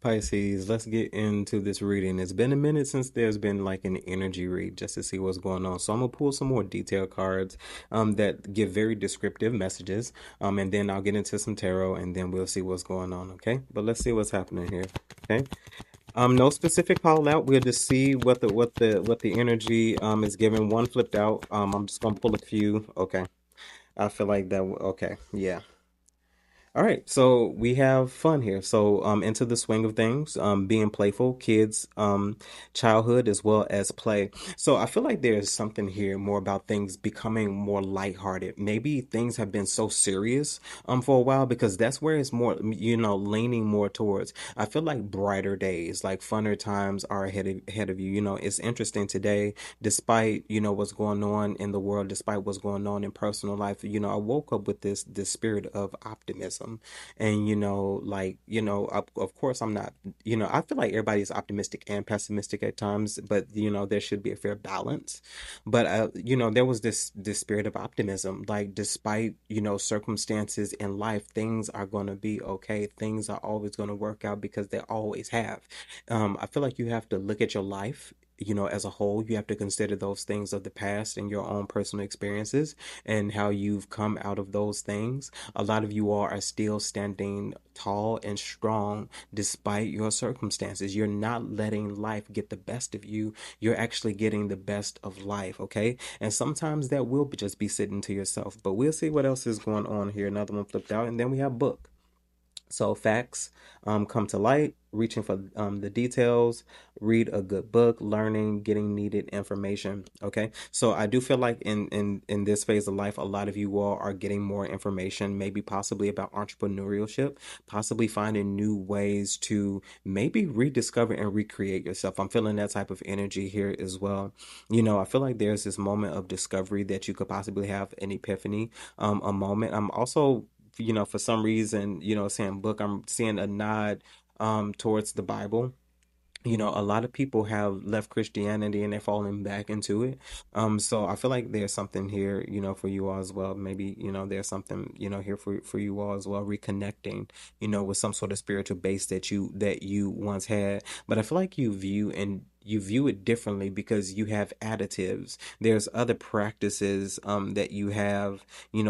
Pisces, let's get into this reading. It's been a minute since there's been like an energy read just to see what's going on. So I'm gonna pull some more detail cards that give very descriptive messages. And then I'll get into some tarot and then we'll see what's going on, okay? But let's see what's happening here. Okay. No specific call out. We'll just see what the energy is giving. One flipped out. I'm just gonna pull a few. Okay. I feel like that okay. Yeah. All right, so we have fun here. So, into the swing of things, being playful, kids, childhood as well as play. So I feel like there's something here more about things becoming more lighthearted. Maybe things have been so serious, for a while because that's where it's more, leaning more towards. I feel like brighter days, like funner times are ahead of you. It's interesting today, despite, what's going on in the world, despite what's going on in personal life. I woke up with this spirit of optimism. And like, of course I'm not, I feel like everybody's optimistic and pessimistic at times, but there should be a fair balance. But there was this spirit of optimism, like despite, circumstances in life, things are going to be okay. Things are always going to work out because they always have. I feel like you have to look at your life, as a whole. You have to consider those things of the past and your own personal experiences and how you've come out of those things. A lot of you all are still standing tall and strong despite your circumstances. You're not letting life get the best of you. You're actually getting the best of life, okay? And sometimes that will just be sitting to yourself. But we'll see what else is going on here. Another one flipped out, and then we have book. So facts come to light, reaching for the details, read a good book, learning, getting needed information. Okay, so I do feel like in this phase of life, a lot of you all are getting more information, maybe possibly about entrepreneurship, possibly finding new ways to maybe rediscover and recreate yourself. I'm feeling that type of energy here as well. I feel like there's this moment of discovery that you could possibly have an epiphany, a moment. I'm also for some reason, saying book, I'm seeing a nod towards the Bible. A lot of people have left Christianity and they're falling back into it. So I feel like there's something here, for you all as well. Maybe, there's something, here for you all as well, reconnecting, with some sort of spiritual base that you once had. But I feel like you view it differently because you have additives. There's other practices that you have,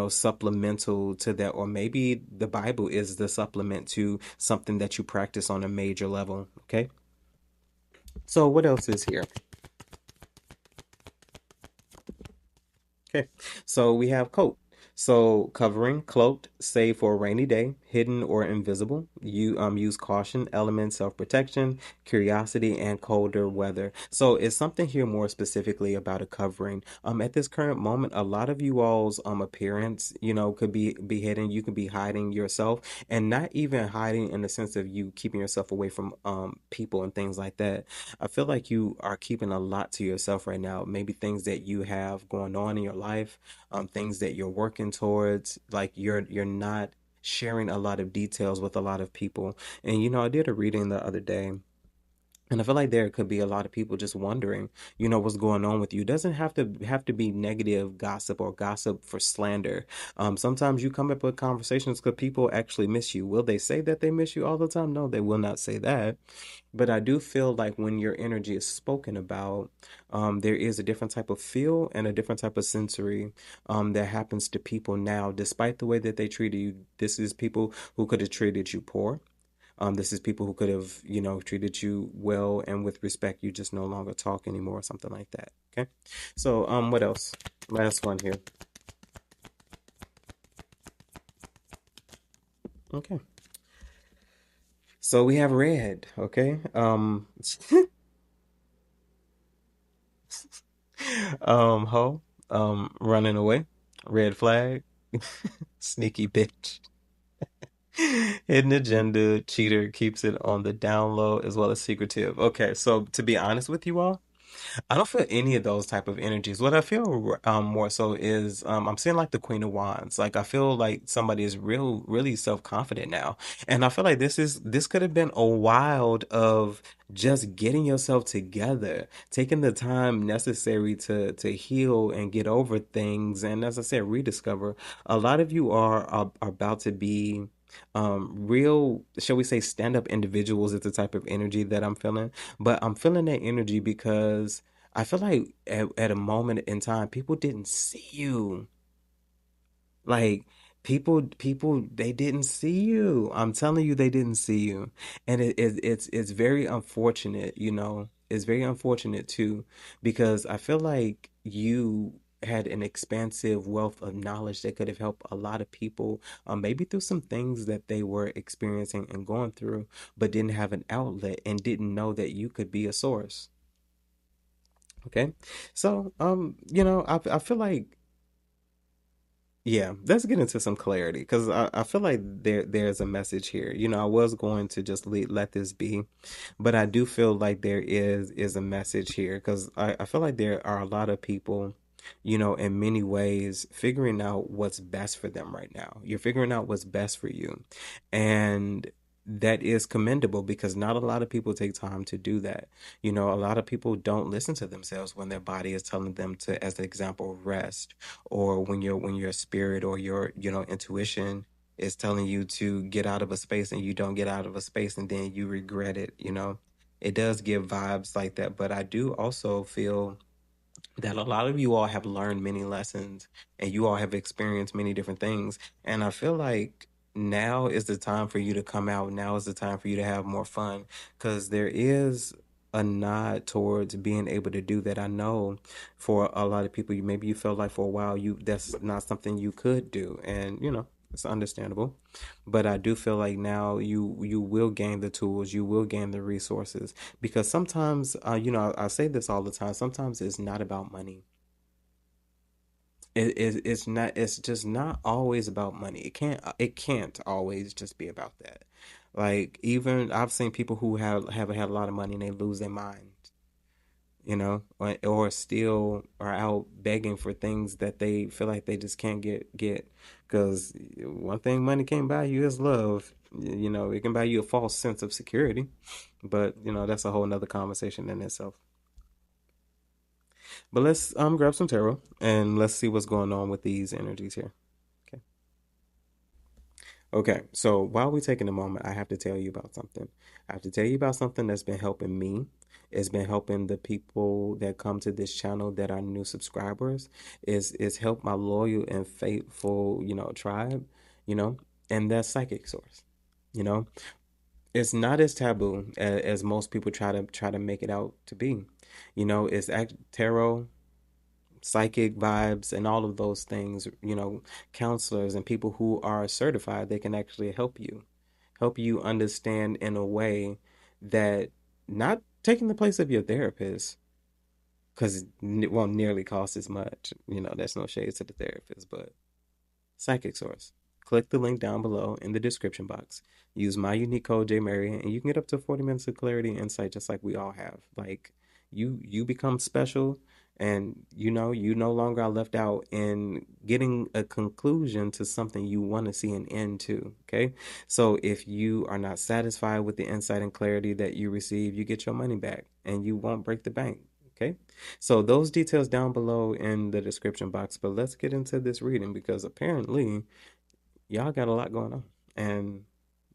supplemental to that, or maybe the Bible is the supplement to something that you practice on a major level. Okay. So what else is here? Okay. So we have coat. So covering, cloaked, save for a rainy day, hidden or invisible. You use caution, elements, self-protection, curiosity, and colder weather. So it's something here more specifically about a covering. At this current moment, a lot of you all's appearance, could be hidden. You could be hiding yourself, and not even hiding in the sense of you keeping yourself away from people and things like that. I feel like you are keeping a lot to yourself right now. Maybe things that you have going on in your life, things that you're working towards. Like you're not sharing a lot of details with a lot of people. And I did a reading the other day. And I feel like there could be a lot of people just wondering, what's going on with you. It doesn't have to be negative gossip or gossip for slander. Sometimes you come up with conversations because people actually miss you. Will they say that they miss you all the time? No, they will not say that. But I do feel like when your energy is spoken about, there is a different type of feel and a different type of sensory that happens to people now, despite the way that they treated you. This is people who could have treated you poor. This is people who could have, treated you well and with respect. You just no longer talk anymore or something like that. Okay. So, what else? Last one here. Okay. So we have red. Okay. Ho, running away. Red flag. Sneaky bitch. Hidden agenda, cheater, keeps it on the down low as well as secretive. Okay, so to be honest with you all, I don't feel any of those type of energies. What I feel more so is I'm seeing like the Queen of Wands. Like I feel like somebody is really self-confident now. And I feel like this could have been a wild of just getting yourself together, taking the time necessary to heal and get over things and as I said, rediscover. A lot of you are about to be Real, shall we say, stand-up individuals is the type of energy that I'm feeling. But I'm feeling that energy because I feel like at a moment in time, people didn't see you. Like people they didn't see you. I'm telling you they didn't see you. And it's very unfortunate, you know. It's very unfortunate too because I feel like you had an expansive wealth of knowledge that could have helped a lot of people, maybe through some things that they were experiencing and going through, but didn't have an outlet and didn't know that you could be a source. Okay, so you know, I feel like yeah, let's get into some clarity because I feel like there's a message here. You know, I was going to just let this be, but I do feel like there is a message here because I feel like there are a lot of people, you know, in many ways figuring out what's best for them right now. You're figuring out what's best for you, and that is commendable because not a lot of people take time to do that. You know, a lot of people don't listen to themselves when their body is telling them to, as an example, rest, or when your spirit or your, you know, intuition is telling you to get out of a space and you don't get out of a space and then you regret it, you know. It does give vibes like that, but I do also feel that a lot of you all have learned many lessons and you all have experienced many different things. And I feel like now is the time for you to come out. Now is the time for you to have more fun because there is a nod towards being able to do that. I know for a lot of people, you maybe you felt like for a while you that's not something you could do, and you know it's understandable. But I do feel like now you will gain the tools, you will gain the resources because sometimes you know I say this all the time, sometimes it's not about money. It's not, it's just not always about money. It can't always just be about that. Like even I've seen people who have had a lot of money and they lose their mind, you know, or still are out begging for things that they feel like they just can't get because one thing money can't buy you is love. You know, it can buy you a false sense of security, but you know that's a whole nother conversation in itself. But let's grab some tarot and let's see what's going on with these energies here. Okay. Okay, so while we're taking a moment, I have to tell you about something. I have to tell you about something that's been helping me. It's been helping the people that come to this channel that are new subscribers. Is helped my loyal and faithful, you know, tribe, you know, and that's psychic source. You know, it's not as taboo as most people try to make it out to be. You know, tarot, psychic vibes and all of those things, you know, counselors and people who are certified, they can actually help you understand in a way that not taking the place of your therapist because it won't nearly cost as much. You know, that's no shade to the therapist, but Psychic Source. Click the link down below in the description box. Use my unique code JMarian, and you can get up to 40 minutes of clarity and insight just like we all have. Like you become special, and you know you no longer are left out in getting a conclusion to something you want to see an end to. Okay, so if you are not satisfied with the insight and clarity that you receive, you get your money back, and you won't break the bank. Okay, so those details down below in the description box. But let's get into this reading because apparently y'all got a lot going on and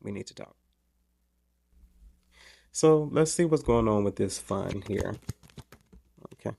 we need to talk. So let's see what's going on with this fun here. Okay.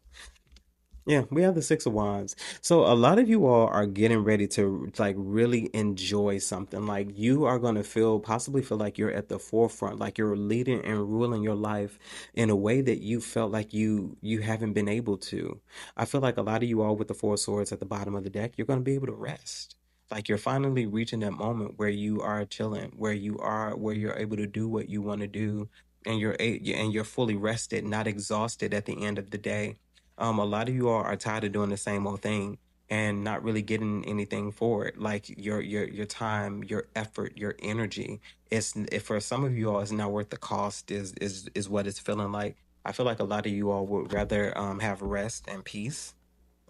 Yeah, we have the Six of Wands. So a lot of you all are getting ready to like really enjoy something. Like you are going to possibly feel like you're at the forefront, like you're leading and ruling your life in a way that you felt like you haven't been able to. I feel like a lot of you all with the Four of Swords at the bottom of the deck, you're going to be able to rest. Like you're finally reaching that moment where you are chilling, where you're able to do what you want to do, and you're fully rested, not exhausted at the end of the day. A lot of you all are tired of doing the same old thing and not really getting anything for it. Like your time, your effort, your energy. If for some of you all, it's not worth the cost. Is what it's feeling like. I feel like a lot of you all would rather have rest and peace.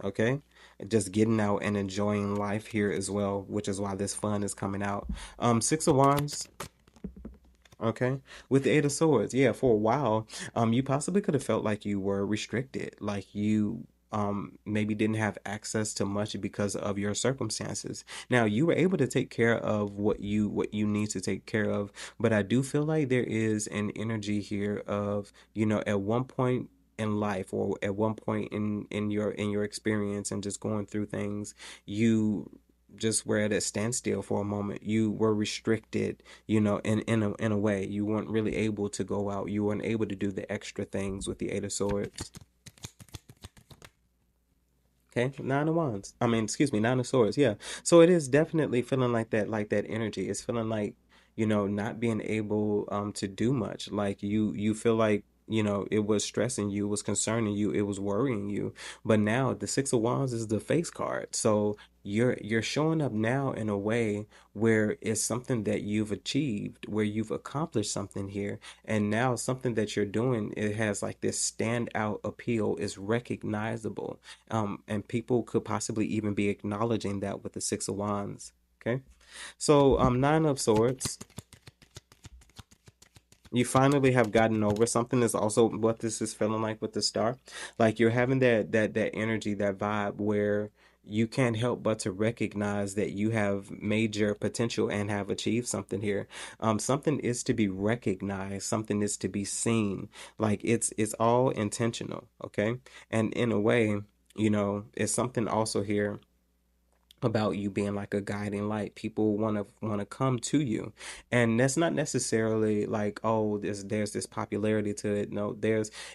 Okay, just getting out and enjoying life here as well, which is why this fun is coming out. Six of Wands. Okay. With the Eight of Swords, yeah, for a while, you possibly could have felt like you were restricted, like you maybe didn't have access to much because of your circumstances. Now you were able to take care of what you need to take care of, but I do feel like there is an energy here of, at one point in life, or at one point in your experience and just going through things, you just were at a standstill for a moment. You were restricted, in a way. You weren't really able to go out. You weren't able to do the extra things with the Eight of Swords. Okay, Nine of Wands. I mean, excuse me, Nine of Swords. Yeah. So it is definitely feeling like that energy. It's feeling like, not being able to do much. Like you feel like, it was stressing you, it was concerning you, it was worrying you. But now the Six of Wands is the face card. So you're showing up now in a way where it's something that you've achieved, where you've accomplished something here. And now something that you're doing, it has like this standout appeal, is recognizable, and people could possibly even be acknowledging that with the Six of Wands. Okay, so Nine of Swords. You finally have gotten over something. Is also what this is feeling like with the Star. Like you're having that energy, that vibe where you can't help but to recognize that you have made your potential and have achieved something here. Something is to be recognized. Something is to be seen. Like it's all intentional. Okay, and in a way, it's something also here about you being like a guiding light. People want to come to you, and that's not necessarily like, oh, there's this popularity to it. No,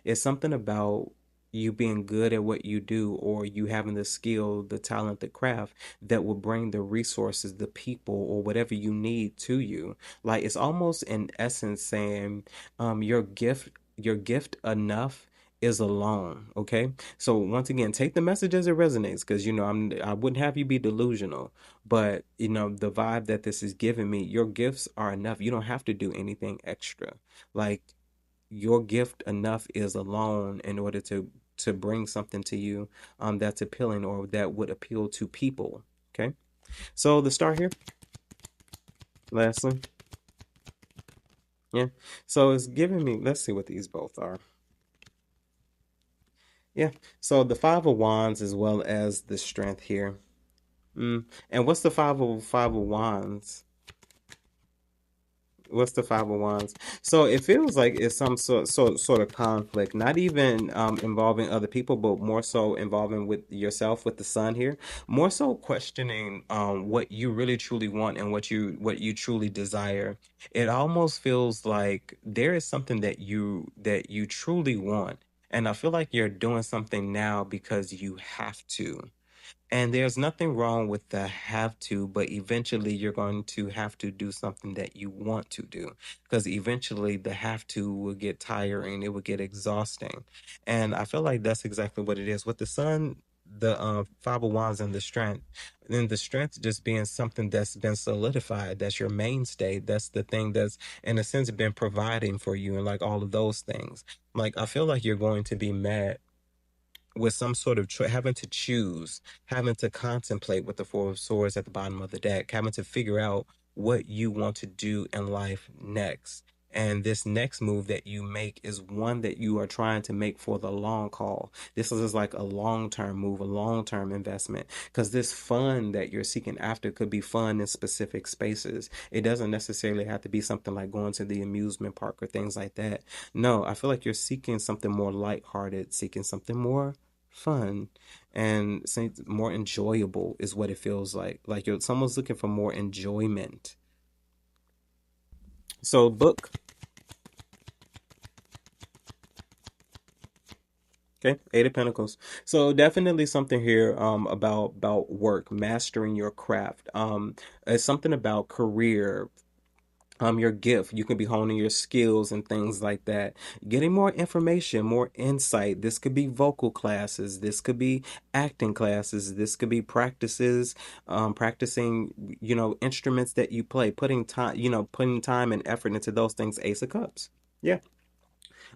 it's something about you being good at what you do, or you having the skill, the talent, the craft that will bring the resources, the people, or whatever you need to you. Like it's almost in essence saying, your gift enough is alone. Okay, so once again, take the message as it resonates, because I wouldn't have you be delusional, but the vibe that this is giving me, your gifts are enough. You don't have to do anything extra. Like your gift enough is alone in order to bring something to you that's appealing, or that would appeal to people. Okay, so the star here, lastly, yeah. So it's giving me. Let's see what these both are. Yeah. So the Five of Wands as well as the Strength here. And what's the five of wands? What's the Five of Wands? So it feels like it's some sort of conflict, not even involving other people, but more so involving with yourself, with the Sun here. More so questioning what you really truly want and what you truly desire. It almost feels like there is something that you truly want, and I feel like you're doing something now because you have to. And there's nothing wrong with the have to, but eventually you're going to have to do something that you want to do. Because eventually the have to will get tiring, it will get exhausting. And I feel like that's exactly what it is. With the Sun, the Five of Wands and the Strength, then the Strength just being something that's been solidified, that's your mainstay, that's the thing that's in a sense been providing for you, and like all of those things. Like I feel like you're going to be mad with some sort of having to choose, having to contemplate with the Four of Swords at the bottom of the deck, having to figure out what you want to do in life next. And this next move that you make is one that you are trying to make for the long haul. This is like a long-term move, a long-term investment. Because this fun that you're seeking after could be fun in specific spaces. It doesn't necessarily have to be something like going to the amusement park or things like that. No, I feel like you're seeking something more lighthearted, seeking something more fun, and say more enjoyable is what it feels like. Like someone's looking for more enjoyment. So book. Okay, Eight of Pentacles. So definitely something here about work, mastering your craft. It's something about career, your gift. You can be honing your skills and things like that, getting more information, more insight. This could be vocal classes, this could be acting classes, this could be practices, practicing, instruments that you play, putting time and effort into those things. Ace of Cups. Yeah.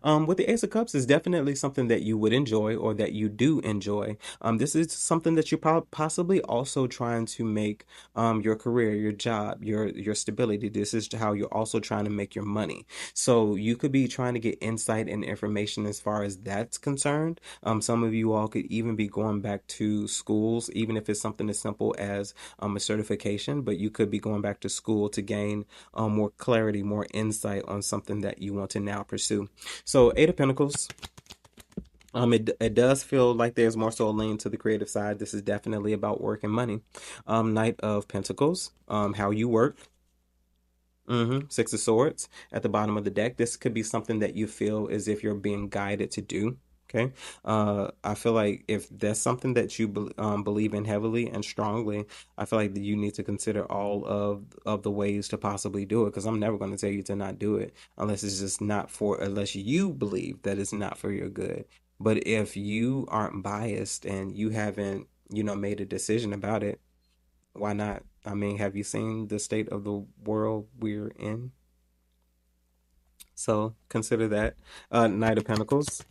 With the Ace of Cups is definitely something that you would enjoy or that you do enjoy. This is something that you're possibly also trying to make your career, your job, your stability. This is how you're also trying to make your money. So you could be trying to get insight and information as far as that's concerned. Some of you all could even be going back to schools, even if it's something as simple as a certification, but you could be going back to school to gain more clarity, more insight on something that you want to now pursue. So Eight of Pentacles, it does feel like there's more so a lean to the creative side. This is definitely about work and money. Knight of Pentacles, how you work. Six of Swords at the bottom of the deck. This could be something that you feel as if you're being guided to do. Okay. I feel like if that's something that you believe in heavily and strongly, I feel like that you need to consider all of the ways to possibly do it. Because I'm never going to tell you to not do it unless it's just not for, unless you believe that it's not for your good. But if you aren't biased and you haven't, made a decision about it, why not? I mean, have you seen the state of the world we're in? So consider that. Knight of Pentacles.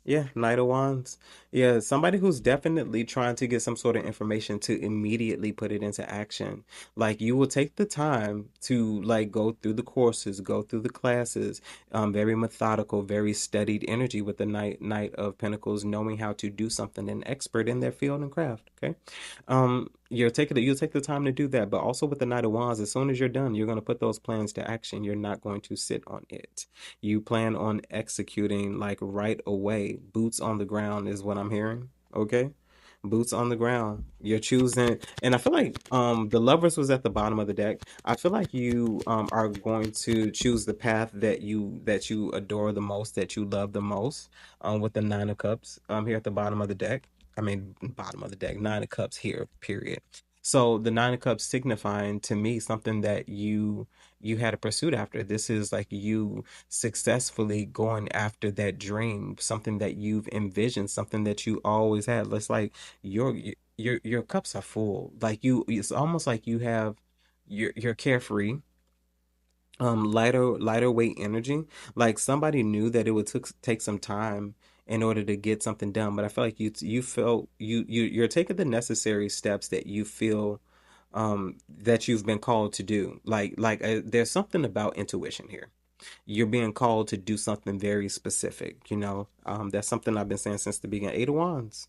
Yeah, Knight of Wands. Yeah, somebody who's definitely trying to get some sort of information to immediately put it into action. Like you will take the time to like go through the courses, go through the classes, very methodical, very studied energy with the Knight of Pentacles, knowing how to do something, an expert in their field and craft. Okay. You'll take the time to do that, but also with the Knight of Wands, as soon as you're done, you're gonna put those plans to action. You're not going to sit on it. You plan on executing like right away. Boots on the ground is what I'm hearing. Okay? Boots on the ground. You're choosing, and I feel like the lovers was at the bottom of the deck. I feel like you are going to choose the path that you adore the most, that you love the most, with the Nine of Cups here at the bottom of the deck. I mean, bottom of the deck, Nine of Cups here, period. So the Nine of Cups signifying to me something that you had a pursuit after. This is like you successfully going after that dream, something that you've envisioned, something that you always had. It's like your your cups are full. Like it's almost like you have you're carefree, lighter weight energy. Like somebody knew that it would take some time in order to get something done, but I feel like you felt you're taking the necessary steps that you feel that you've been called to do. There's something about intuition here. You're being called to do something very specific. That's something I've been saying since the beginning. Eight of Wands.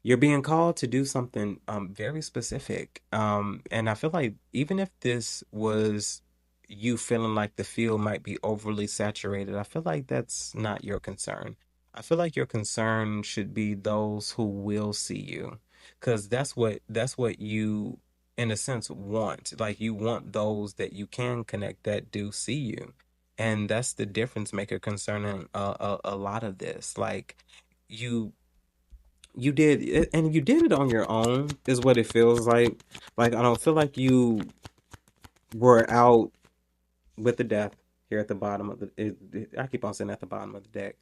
You're being called to do something very specific. And I feel like even if this was you feeling like the field might be overly saturated, I feel like that's not your concern. I feel like your concern should be those who will see you. Because that's what you in a sense want. Like you want those that you can connect that do see you. And that's the difference maker concerning a lot of this. Like you you did it, and you did it on your own, is what it feels like. Like I don't feel like you were out with the death here at the bottom of I keep on saying at the bottom of the deck.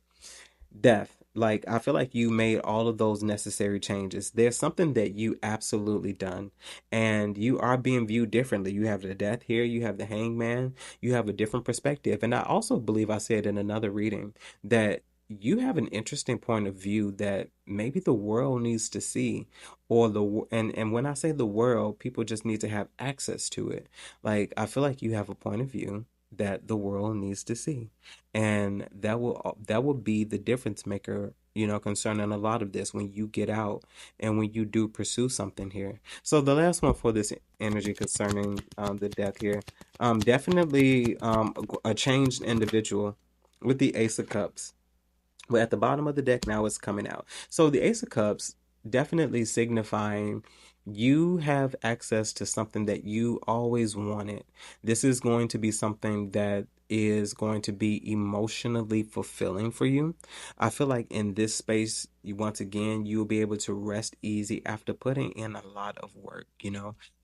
Death. Like I feel like you made all of those necessary changes. There's something that you absolutely done, and you are being viewed differently. You have the death here, you have the hangman, you have a different perspective. And I also believe I said in another reading that you have an interesting point of view that maybe the world needs to see, or and when I say the world, people just need to have access to it. Like I feel like you have a point of view that the world needs to see, and that will be the difference maker, concerning a lot of this when you get out and when you do pursue something here. So the last one for this energy concerning the death here, definitely a changed individual with the Ace of Cups. But at the bottom of the deck now it's coming out. So the Ace of Cups definitely signifying you have access to something that you always wanted. This is going to be something that is going to be emotionally fulfilling for you. I feel like in this space, once again, you'll be able to rest easy after putting in a lot of work,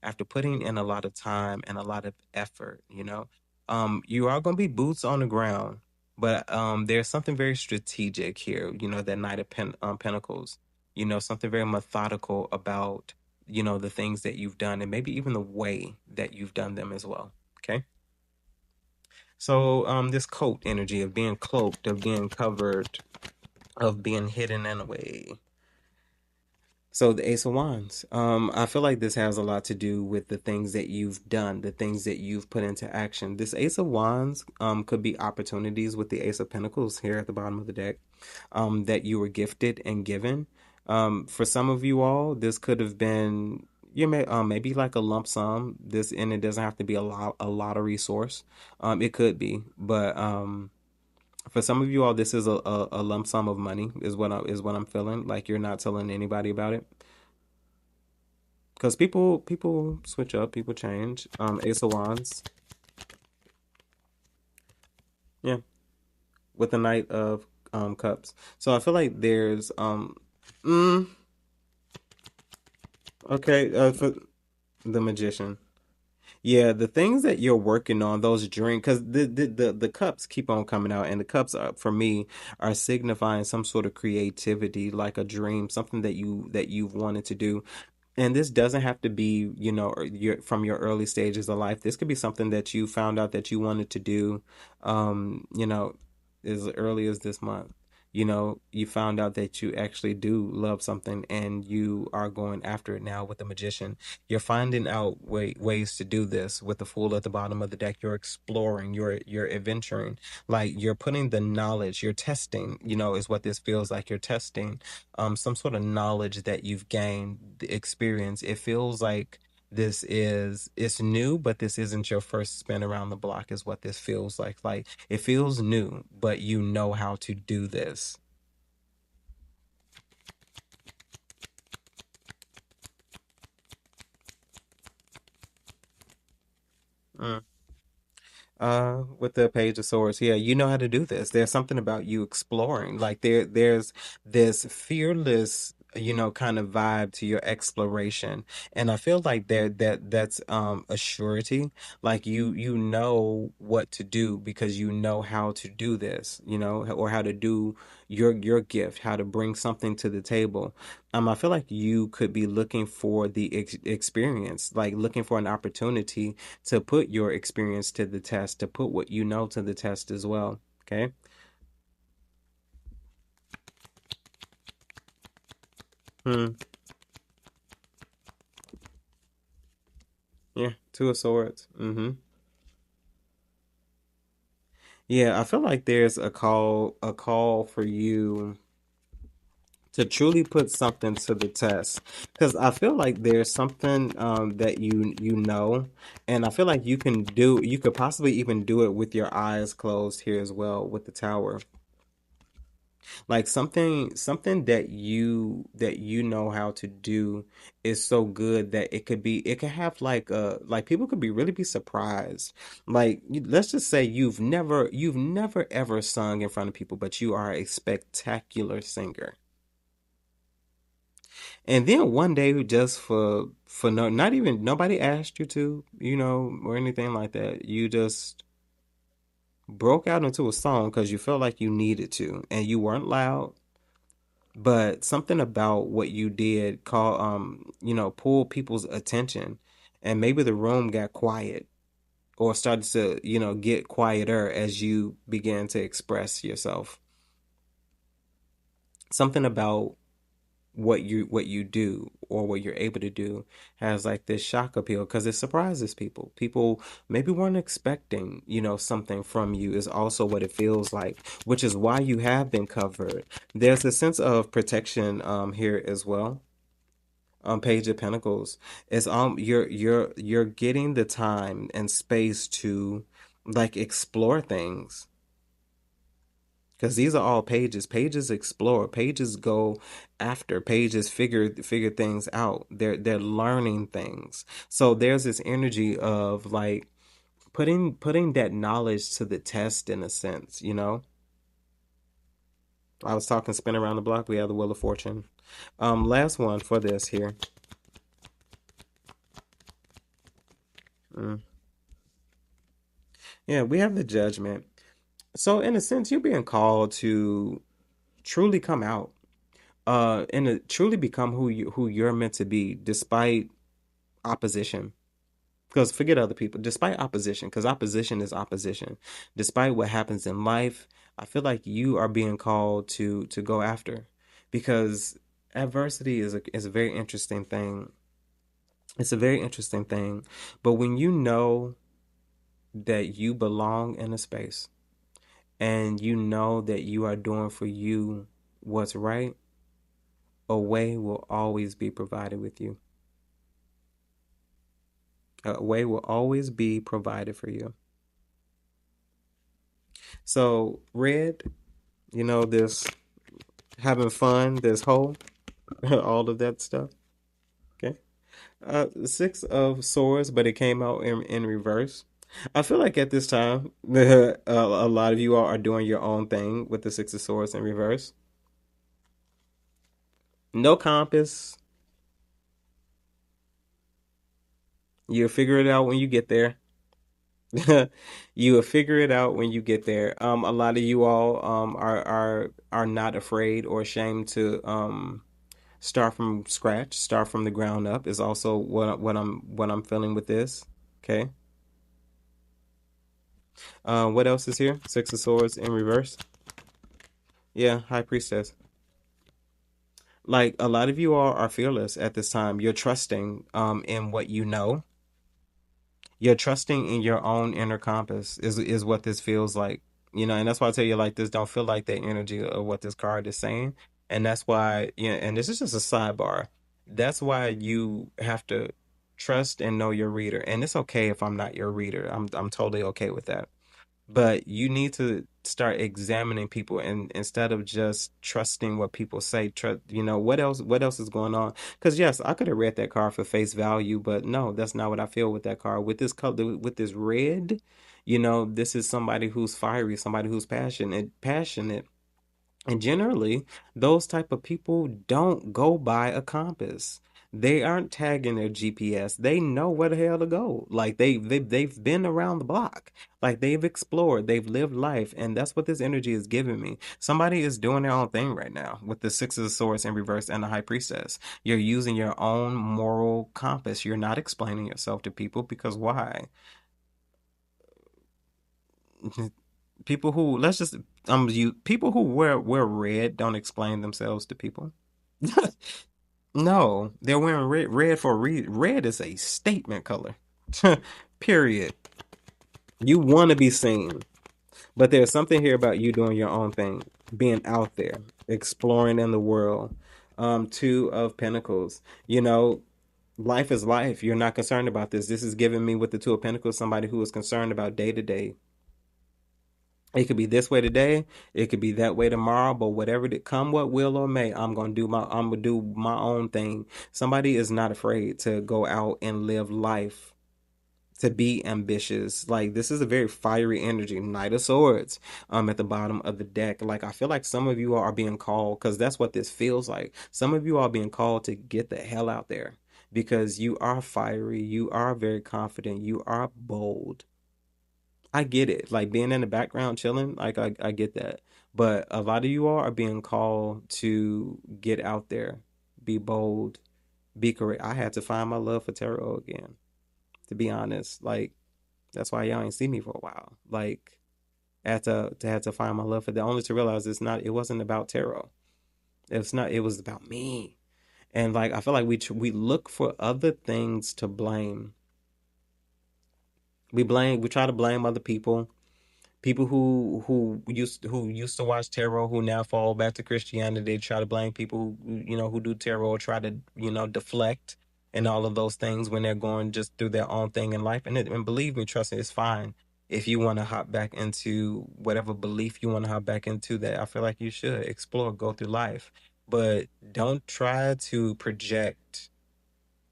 after putting in a lot of time and a lot of effort. You are going to be boots on the ground, but there's something very strategic here, that Knight of Pentacles, something very methodical about, the things that you've done and maybe even the way that you've done them as well. Okay. So this coat energy of being cloaked, of being covered, of being hidden in a way. So the Ace of Wands. I feel like this has a lot to do with the things that you've done, the things that you've put into action. This Ace of Wands could be opportunities with the Ace of Pentacles here at the bottom of the deck that you were gifted and given. For some of you all, this could have been maybe like a lump sum. This and it doesn't have to be a lottery source. It could be, but for some of you all, this is a lump sum of money is what I'm feeling. Like you're not telling anybody about it. Because people switch up, people change. Ace of Wands, yeah, with the Knight of Cups. So I feel like there's mm, okay, for the Magician. Yeah, the things that you're working on, those dreams, because the cups keep on coming out, and the cups are, for me, are signifying some sort of creativity, like a dream, something that you've wanted to do. And this doesn't have to be, from your early stages of life. This could be something that you found out that you wanted to do, um, you know, as early as this month. You found out that you actually do love something and you are going after it now with the Magician. You're finding out ways to do this with the Fool at the bottom of the deck. You're exploring, you're adventuring, like you're putting the knowledge, you're testing, is what this feels like. You're testing some sort of knowledge that you've gained, the experience. It feels like it's new, but this isn't your first spin around the block, is what this feels like. Like it feels new, but you know how to do this. Mm. With the Page of Swords, yeah, you know how to do this. There's something about you exploring. Like there's this fearless, kind of vibe to your exploration. And I feel like that's a surety. Like you know what to do because you know how to do this, or how to do your gift, how to bring something to the table. I feel like you could be looking for the experience, like looking for an opportunity to put your experience to the test, to put what you know to the test as well. Okay. Hmm. Yeah. Two of Swords. Mm-hmm. Yeah, I feel like there's a call for you to truly put something to the test, because I feel like there's something that you know, and I feel like you could possibly even do it with your eyes closed here as well with the Tower. Like something that you know how to do is so good that it could have like people could really be surprised. Like let's just say you've never ever sung in front of people, but you are a spectacular singer. And then one day, just for no, not even nobody asked you to, or anything like that, you just broke out into a song because you felt like you needed to, and you weren't loud. But something about what you did pull people's attention, and maybe the room got quiet or started to get quieter as you began to express yourself. Something about what you do or what you're able to do has like this shock appeal because it surprises people. People maybe weren't expecting, something from you, is also what it feels like, which is why you have been covered. There's a sense of protection here as well. Page of Pentacles. It's you're getting the time and space to like explore things. Because these are all pages. Pages explore. Pages go after. Pages figure things out. They're learning things. So there's this energy of like putting that knowledge to the test in a sense. I was talking spin around the block. We have the Wheel of Fortune. Last one for this here. Mm. Yeah, we have the Judgment. So in a sense, you're being called to truly come out, and to truly become who you're meant to be, despite opposition. Because forget other people, despite opposition, because opposition is opposition. Despite what happens in life, I feel like you are being called to go after, because adversity is a very interesting thing. It's a very interesting thing. But when you know that you belong in a space and you know that you are doing for you what's right, a way will always be provided with you. A way will always be provided for you. So, red, this having fun, this whole, all of that stuff. Okay. Six of swords, but it came out in reverse. I feel like at this time, a lot of you all are doing your own thing with the six of swords in reverse. No compass. You'll figure it out when you get there. You will figure it out when you get there. A lot of you all are not afraid or ashamed to start from scratch, start from the ground up is also what I'm feeling with this. Okay. What else is here? Six of Swords in reverse. Yeah, High Priestess. Like a lot of you all are fearless at this time. You're trusting in what you know. You're trusting in your own inner compass is what this feels like. And that's why I tell you like this don't feel like the energy of what this card is saying. And that's why, and this is just a sidebar. That's why you have to trust and know your reader. And it's okay if I'm not your reader. I'm totally okay with that. But you need to start examining people, and instead of just trusting what people say, what else is going on? Because yes, I could have read that card for face value, but no, that's not what I feel with that card. With this color, with this red, this is somebody who's fiery, somebody who's passionate, and generally, those type of people don't go by a compass. They aren't tagging their GPS. They know where the hell to go. Like they've been around the block. Like they've explored, they've lived life, and that's what this energy is giving me. Somebody is doing their own thing right now with the Six of Swords in reverse and the High Priestess. You're using your own moral compass. You're not explaining yourself to people because why? People who let's just you people who wear red don't explain themselves to people. No, they're wearing red for a reason. Red is a statement color. Period. You want to be seen, but there's something here about you doing your own thing, being out there, exploring in the world. Two of Pentacles. Life is life. You're not concerned about this. This is giving me with the Two of Pentacles somebody who is concerned about day to day. It could be this way today, it could be that way tomorrow, but whatever to come what will or may, I'm gonna do my own thing. Somebody is not afraid to go out and live life, to be ambitious. Like this is a very fiery energy. Knight of Swords at the bottom of the deck. Like I feel like some of you are being called, because that's what this feels like. Some of you are being called to get the hell out there because you are fiery, you are very confident, you are bold. I get it. Like being in the background chilling, like I get that. But a lot of you all are being called to get out there, be bold, be correct. I had to find my love for tarot again, to be honest. Like that's why y'all ain't see me for a while. Like I had to find my love for that, only to realize it wasn't about tarot. It was about me. And like I feel like we look for other things to blame. We try to blame other people, people who used to watch tarot, who now fall back to Christianity. They try to blame people who do tarot, try to deflect and all of those things when they're going just through their own thing in life. And believe me, trust me, it's fine if you want to hop back into whatever belief you want to hop back into. That I feel like you should explore, go through life, but don't try to project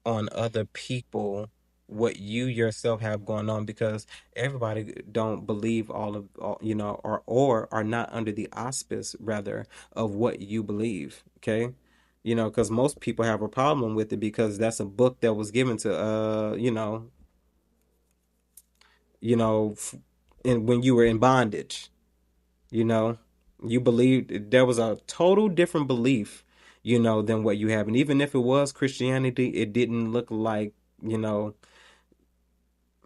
on other people what you yourself have going on, because everybody don't believe or are not under the auspice rather of what you believe. Okay. Because most people have a problem with it because that's a book that was given to you know f- when you were in bondage. you know you believed there was a total different belief than what you have. And even if it was Christianity, it didn't look like you know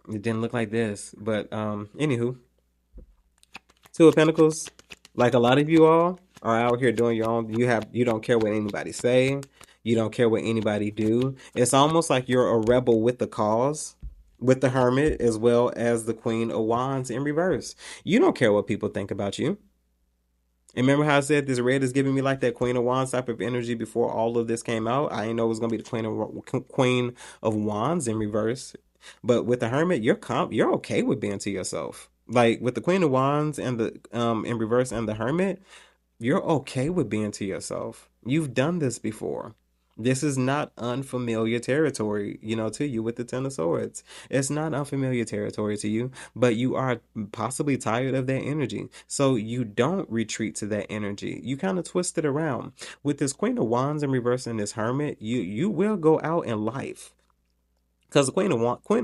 It didn't look like this. But anywho, Two of Pentacles, like a lot of you all are out here doing your own. You don't care what anybody say. You don't care what anybody do. It's almost like you're a rebel with the cause, with the Hermit as well as the Queen of Wands in reverse. You don't care what people think about you. And remember how I said this red is giving me like that Queen of Wands type of energy before all of this came out? I didn't know it was gonna be the Queen of Wands in reverse. But with the Hermit, you're okay with being to yourself. Like with the Queen of Wands and the in reverse and the Hermit, you're okay with being to yourself. You've done this before. This is not unfamiliar territory, to you with the Ten of Swords. It's not unfamiliar territory to you, but you are possibly tired of that energy. So you don't retreat to that energy. You kind of twist it around. With this Queen of Wands in reverse and this Hermit, you will go out in life. Because the Queen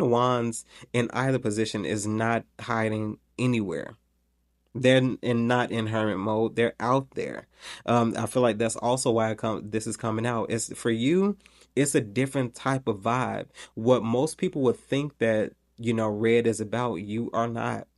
of Wands in either position is not hiding anywhere. Not in hermit mode. They're out there. I feel like that's also why this is coming out. It's for you. It's a different type of vibe. What most people would think that red is about, you are not.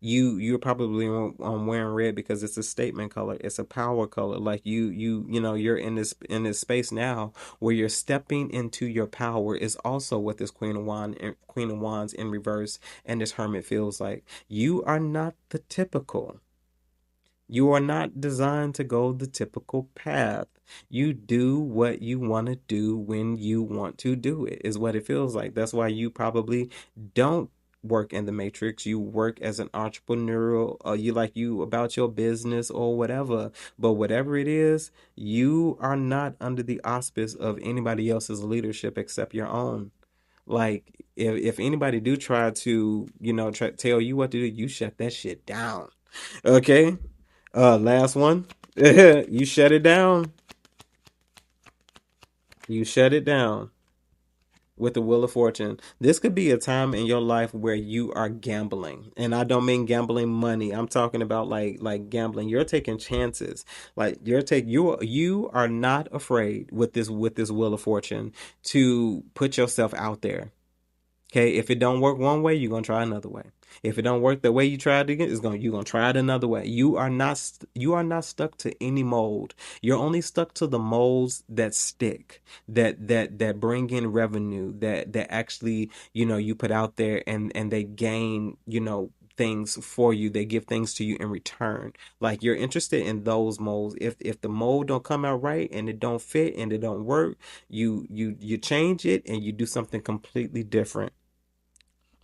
You're probably wearing red because it's a statement color. It's a power color. Like you're in this space now where you're stepping into your power. Is also what this Queen of Wands in reverse and this Hermit feels like. You are not the typical. You are not designed to go the typical path. You do what you want to do when you want to do it, is what it feels like. That's why you probably don't work in the matrix. You work as an entrepreneurial, you about your business or whatever. But whatever it is, you are not under the auspice of anybody else's leadership except your own. Like if anybody do try to, tell you what to do, you shut that shit down. Okay? Last one. You shut it down. You shut it down with the Wheel of Fortune. This could be a time in your life where you are gambling. And I don't mean gambling money. I'm talking about like gambling. You're taking chances. Like you are not afraid with this Wheel of Fortune to put yourself out there. Okay, if it don't work one way, you're gonna try another way. If it don't work the way you tried to get, you're gonna try it another way. You are not stuck to any mold. You're only stuck to the molds that stick, that bring in revenue, that actually you put out there and they gain things for you. They give things to you in return. Like you're interested in those molds. If the mold don't come out right and it don't fit and it don't work, you change it and you do something completely different,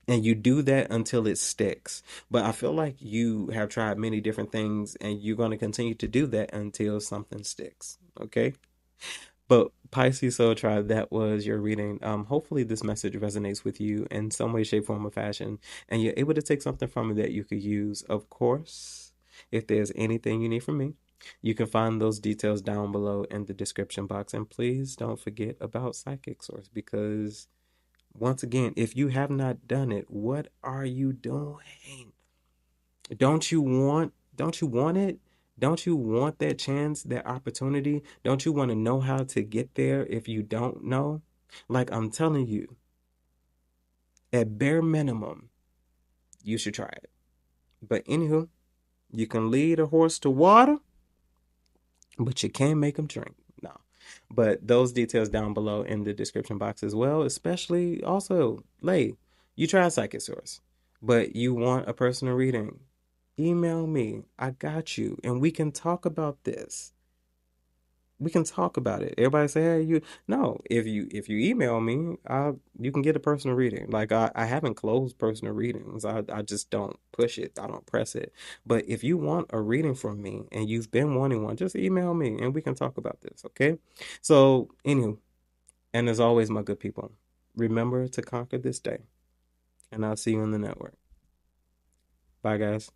and you do that until it sticks. But I feel like you have tried many different things and you're going to continue to do that until something sticks. Okay. But Pisces Soul Tribe, that was your reading. Hopefully this message resonates with you in some way, shape, form, or fashion, and you're able to take something from it that you could use. Of course, if there's anything you need from me, you can find those details down below in the description box. And please don't forget about Psychic Source, because once again, if you have not done it, what are you doing? Don't you want it? Don't you want that chance, that opportunity? Don't you want to know how to get there if you don't know? Like I'm telling you, at bare minimum, you should try it. But anywho, you can lead a horse to water, but you can't make them drink. No. But those details down below in the description box as well, especially also, you try Psychic Source, but you want a personal reading, email me. I got you. And we can talk about this. We can talk about it. Everybody say, hey, no, if you email me, you can get a personal reading. Like I haven't closed personal readings. I just don't push it. I don't press it. But if you want a reading from me and you've been wanting one, just email me and we can talk about this, okay? So, anywho, and as always, my good people, remember to conquer this day. And I'll see you in the network. Bye, guys.